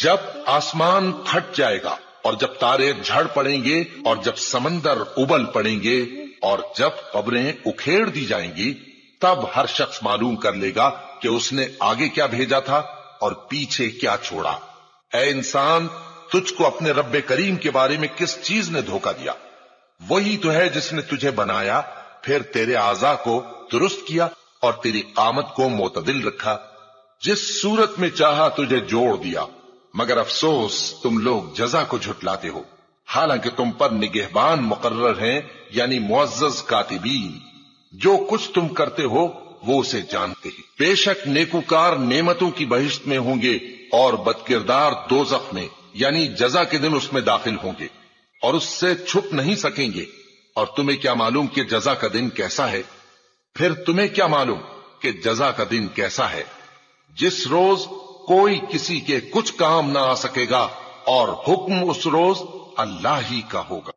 جب آسمان پھٹ جائے گا اور جب تارے جھڑ پڑیں گے اور جب سمندر ابل پڑیں گے اور جب قبریں اکھیڑ دی جائیں گی، تب ہر شخص معلوم کر لے گا کہ اس نے آگے کیا بھیجا تھا اور پیچھے کیا چھوڑا۔ اے انسان، تجھ کو اپنے رب کریم کے بارے میں کس چیز نے دھوکہ دیا؟ وہی تو ہے جس نے تجھے بنایا، پھر تیرے اعضاء کو درست کیا اور تیری قامت کو معتدل رکھا، جس صورت میں چاہا تجھے جوڑ دیا، مگر افسوس تم لوگ جزا کو جھٹلاتے ہو، حالانکہ تم پر نگہبان مقرر ہیں، یعنی معزز کاتبین، جو کچھ تم کرتے ہو وہ اسے جانتے ہیں۔ بے شک نیکوکار نعمتوں کی بہشت میں ہوں گے اور بدکردار دوزخ میں، یعنی جزا کے دن اس میں داخل ہوں گے اور اس سے چھپ نہیں سکیں گے۔ اور تمہیں کیا معلوم کہ جزا کا دن کیسا ہے؟ پھر تمہیں کیا معلوم کہ جزا کا دن کیسا ہے، جس روز کوئی کسی کے کچھ کام نہ آ سکے گا اور حکم اس روز اللہ ہی کا ہوگا۔